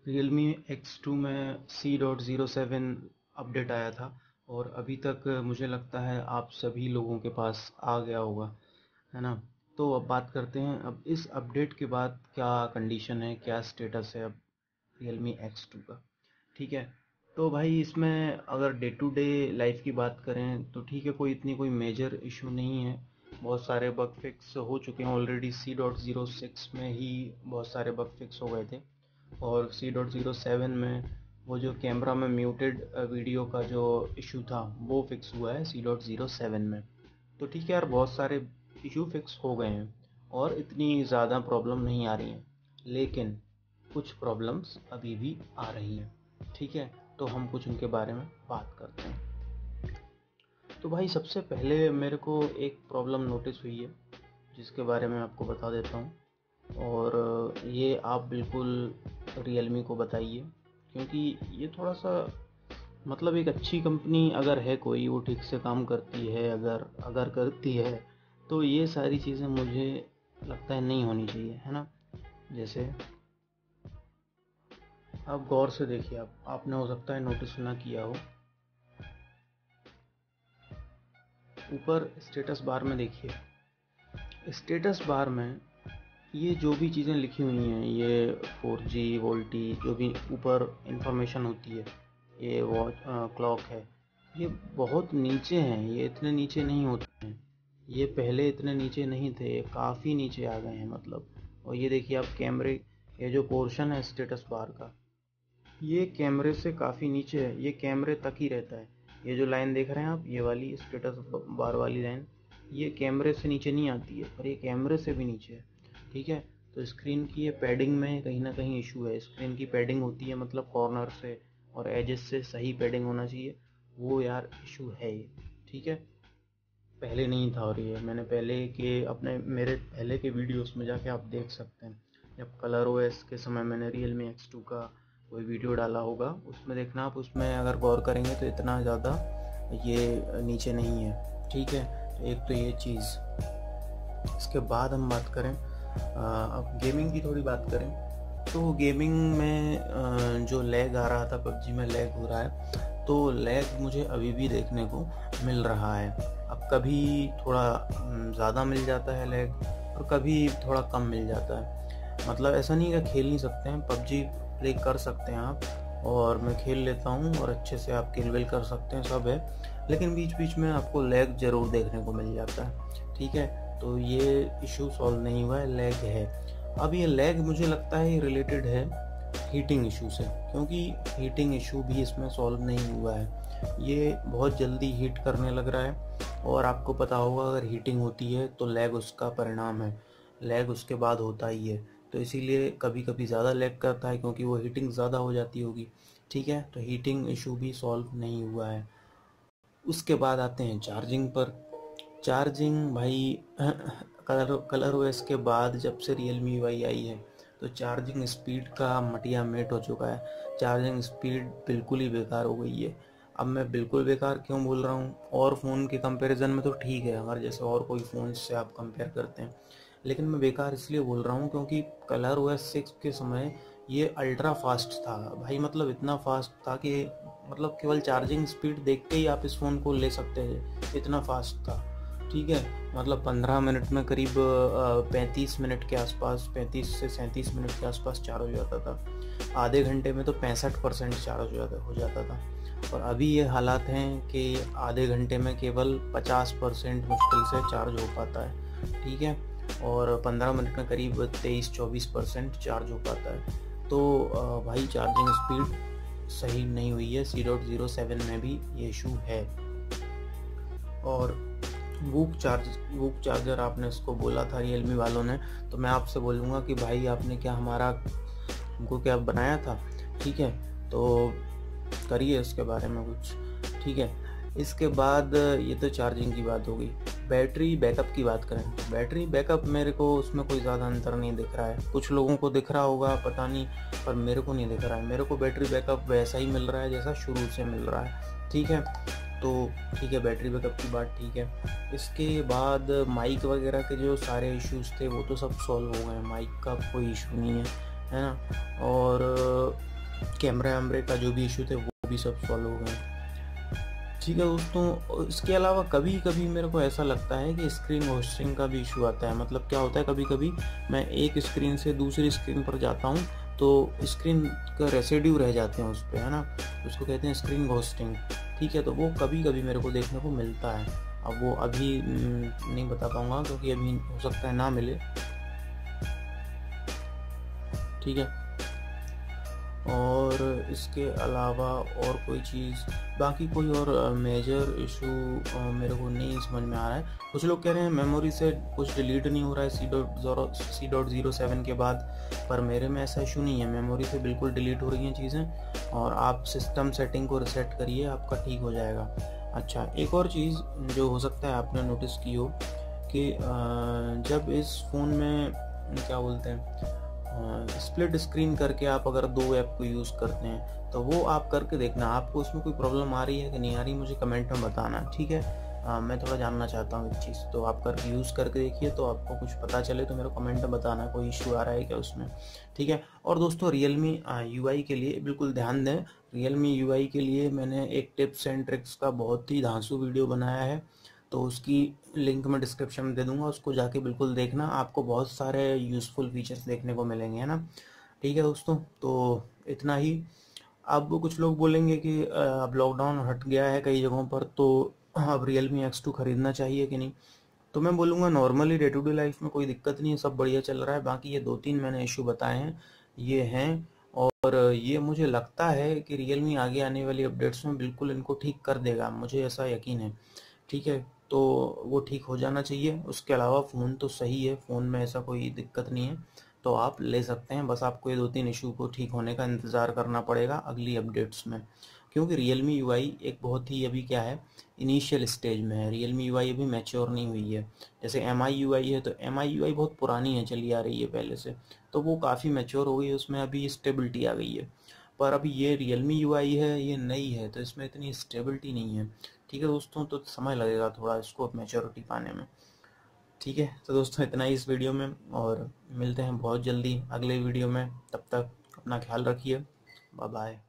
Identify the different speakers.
Speaker 1: Realme X2 में C.07 update आया था और अभी तक मुझे लगता है आप सभी लोगों के पास आ गया होगा, है ना। तो अब बात करते हैं अब इस अपडेट के बाद क्या कंडीशन है, क्या स्टेटस है अब Realme X2 का। ठीक है, तो भाई इसमें अगर डे टू डे लाइफ की बात करें तो ठीक है, कोई मेजर इशू नहीं है। बहुत सारे बग फिक्स हो चुके हैं ऑलरेडी। C.06 में ही बहुत सारे बग फिक्स हो गए थे और C.07 में वो जो कैमरा में म्यूटेड वीडियो का जो इशू था वो फिक्स हुआ है C.07 में। तो ठीक है यार, बहुत सारे इशू फिक्स हो गए हैं और इतनी ज़्यादा प्रॉब्लम नहीं आ रही हैं, लेकिन कुछ प्रॉब्लम्स अभी भी आ रही हैं। ठीक है, तो हम कुछ उनके बारे में बात करते हैं। तो भाई सबसे पहले मेरे को एक प्रॉब्लम नोटिस हुई है जिसके बारे में आपको बता देता हूँ, और ये आप बिल्कुल रियलमी को बताइए, क्योंकि ये थोड़ा सा मतलब एक अच्छी कंपनी अगर है कोई, वो ठीक से काम करती है, अगर अगर करती है तो ये सारी चीज़ें मुझे लगता है नहीं होनी चाहिए, है ना। जैसे आप गौर से देखिए, आप आपने हो सकता है नोटिस ना किया हो, ऊपर स्टेटस बार में देखिए। स्टेटस बार में ये जो भी चीज़ें लिखी हुई हैं, ये 4G वोल्टी जो भी ऊपर इंफॉर्मेशन होती है, ये वॉच क्लॉक है, ये बहुत नीचे हैं, ये इतने नीचे नहीं होते हैं। ये पहले इतने नीचे नहीं थे, ये काफ़ी नीचे आ गए हैं मतलब। और ये देखिए आप कैमरे, ये जो पोर्शन है स्टेटस बार का, ये कैमरे से काफ़ी नीचे है, ये कैमरे तक ही रहता है। ये जो लाइन देख रहे हैं आप, ये वाली स्टेटस बार वाली लाइन, ये कैमरे से नीचे नहीं आती है, पर ये कैमरे से भी नीचे है। ठीक है, तो स्क्रीन की ये पैडिंग में कहीं ना कहीं इशू है। स्क्रीन की पैडिंग होती है मतलब कॉर्नर से और एजेस से सही पैडिंग होना चाहिए, वो यार इशू है ये। ठीक है, पहले नहीं था, और ये मैंने पहले के अपने मेरे पहले के वीडियोस में जाके आप देख सकते हैं। जब कलर ओएस के समय मैंने Realme X2 का कोई वीडियो डाला होगा, उसमें देखना आप, उसमें अगर गौर करेंगे तो इतना ज़्यादा ये नीचे नहीं है। ठीक है, तो एक तो ये चीज़। इसके बाद हम बात करें, अब गेमिंग की थोड़ी बात करें, तो गेमिंग में जो लैग आ रहा था, पबजी में लैग हो रहा है, तो लैग मुझे अभी भी देखने को मिल रहा है। अब कभी थोड़ा ज़्यादा मिल जाता है लैग, और कभी थोड़ा कम मिल जाता है। मतलब ऐसा नहीं है कि खेल नहीं सकते हैं, पबजी प्ले कर सकते हैं आप, और मैं खेल लेता हूँ और अच्छे से आप किल विल कर सकते हैं, सब है, लेकिन बीच बीच में आपको लैग ज़रूर देखने को मिल जाता है। ठीक है, तो ये इशू सॉल्व नहीं हुआ है, लैग है। अब ये लैग मुझे लगता है रिलेटेड है हीटिंग इशू से, क्योंकि हीटिंग इशू भी इसमें सॉल्व नहीं हुआ है। ये बहुत जल्दी हीट करने लग रहा है, और आपको पता होगा अगर हीटिंग होती है तो लैग उसका परिणाम है, लैग उसके बाद होता ही है। तो इसीलिए कभी कभी ज़्यादा लैग करता है, क्योंकि वो हीटिंग ज़्यादा हो जाती होगी। ठीक है, तो हीटिंग इशू भी सॉल्व नहीं हुआ है। उसके बाद आते हैं चार्जिंग पर। चार्जिंग भाई कलर ओएस के बाद जब से Realme UI आई है, तो चार्जिंग स्पीड का मटिया मेट हो चुका है। चार्जिंग स्पीड बिल्कुल ही बेकार हो गई है। अब मैं बिल्कुल बेकार क्यों बोल रहा हूँ, और फ़ोन के कंपैरिजन में तो ठीक है, अगर जैसे और कोई फ़ोन से आप कंपेयर करते हैं, लेकिन मैं बेकार इसलिए बोल रहा हूँ क्योंकि कलर OS 6 के समय ये अल्ट्रा फास्ट था भाई। मतलब इतना फास्ट था कि मतलब केवल चार्जिंग स्पीड देख के ही आप इस फ़ोन को ले सकते थे, इतना फास्ट था। ठीक है, मतलब 15 मिनट में करीब 35 मिनट के आसपास, 35 से 37 मिनट के आसपास चार्ज हो जाता था। आधे घंटे में तो 65% चार्ज हो जाता था। और अभी ये हालात हैं कि आधे घंटे में केवल 50% मुश्किल से चार्ज हो पाता है। ठीक है, और 15 मिनट में करीब 23-24% चार्ज हो पाता है। तो भाई चार्जिंग स्पीड सही नहीं हुई है। C.07 में भी ये इशू है। और वूक चार्जर आपने इसको बोला था Realme वालों ने, तो मैं आपसे बोलूँगा कि भाई आपने क्या हमारा हमको क्या बनाया था। ठीक है, तो करिए इसके बारे में कुछ। ठीक है, इसके बाद ये तो चार्जिंग की बात हो गई। बैटरी बैकअप की बात करें, बैटरी बैकअप मेरे को उसमें कोई ज़्यादा अंतर नहीं दिख रहा है। कुछ लोगों को दिख रहा होगा पता नहीं, पर मेरे को नहीं दिख रहा है। मेरे को बैटरी बैकअप वैसा ही मिल रहा है जैसा शुरू से मिल रहा है। ठीक है, तो ठीक है, बैटरी बैकअप की बात ठीक है। इसके बाद माइक वगैरह के जो सारे इश्यूज थे वो तो सब सॉल्व हो गए, माइक का कोई इशू नहीं है, है ना। और कैमरा वैमरे का जो भी इशू थे वो भी सब सॉल्व हो गए। ठीक है दोस्तों, इसके अलावा कभी कभी मेरे को ऐसा लगता है कि स्क्रीन होस्टिंग का भी इशू आता है। मतलब क्या होता है, कभी कभी मैं एक स्क्रीन से दूसरी स्क्रीन पर जाता हूँ तो स्क्रीन का रेसिड्यू रह जाते हैं उस पर, है ना, उसको कहते हैं स्क्रीन होस्टिंग। ठीक है, तो वो कभी कभी मेरे को देखने को मिलता है। अब वो अभी नहीं बता पाऊँगा क्योंकि अभी हो सकता है ना मिले। ठीक है, और इसके अलावा और कोई चीज़, बाकी कोई और मेजर इशू मेरे को नहीं समझ में आ रहा है। कुछ लोग कह रहे हैं मेमोरी से कुछ डिलीट नहीं हो रहा है C.07 के बाद, पर मेरे में ऐसा इशू नहीं है। मेमोरी से बिल्कुल डिलीट हो रही हैं चीज़ें, और आप सिस्टम सेटिंग को रिसेट करिए, आपका ठीक हो जाएगा। अच्छा, एक और चीज़ जो हो सकता है आपने नोटिस की हो कि जब इस फ़ोन में क्या बोलते हैं, स्प्लिट स्क्रीन करके आप अगर दो ऐप को यूज़ करते हैं तो वो आप करके देखना, आपको उसमें कोई प्रॉब्लम आ रही है कि नहीं आ रही, मुझे कमेंट में बताना। ठीक है, मैं थोड़ा जानना चाहता हूँ एक चीज़, तो आप करके यूज़ करके देखिए, तो आपको कुछ पता चले तो मेरे कमेंट में बताना कोई इशू आ रहा है क्या उसमें। ठीक है, और दोस्तों Realme UI के लिए बिल्कुल ध्यान दें। Realme UI के लिए मैंने एक टिप्स एंड ट्रिक्स का बहुत ही धांसू वीडियो बनाया है, तो उसकी लिंक मैं डिस्क्रिप्शन में दे दूंगा, उसको जाके बिल्कुल देखना, आपको बहुत सारे यूज़फुल फीचर्स देखने को मिलेंगे, है ना। ठीक है दोस्तों, तो इतना ही। अब कुछ लोग बोलेंगे कि अब लॉकडाउन हट गया है कई जगहों पर, तो अब Realme X2 खरीदना चाहिए कि नहीं। तो मैं बोलूँगा normally day to day life में कोई दिक्कत नहीं है, सब बढ़िया चल रहा है। बाकी ये 2-3 मैंने इशू बताए हैं, ये हैं, और ये मुझे लगता है कि Realme आगे आने वाली अपडेट्स में बिल्कुल इनको ठीक कर देगा, मुझे ऐसा यकीन है। ठीक है, तो वो ठीक हो जाना चाहिए। उसके अलावा फ़ोन तो सही है, फ़ोन में ऐसा कोई दिक्कत नहीं है, तो आप ले सकते हैं। बस आपको ये 2-3 इशू को ठीक होने का इंतज़ार करना पड़ेगा अगली अपडेट्स में, क्योंकि Realme UI एक बहुत ही अभी क्या है, इनिशियल स्टेज में है। Realme UI अभी मैच्योर नहीं हुई है। जैसे MI UI है, तो MI UI बहुत पुरानी है, चली आ रही है पहले से, तो वो काफ़ी मैच्योर हो गई है, उसमें अभी स्टेबिलिटी आ गई है। पर अभी ये Realme UI है, ये नई है, तो इसमें इतनी स्टेबिलिटी नहीं है। ठीक है दोस्तों, तो समय लगेगा थोड़ा इसको मैच्योरिटी पाने में। ठीक है, तो दोस्तों इतना ही इस वीडियो में, और मिलते हैं बहुत जल्दी अगले वीडियो में। तब तक अपना ख्याल रखिए, बाय बाय।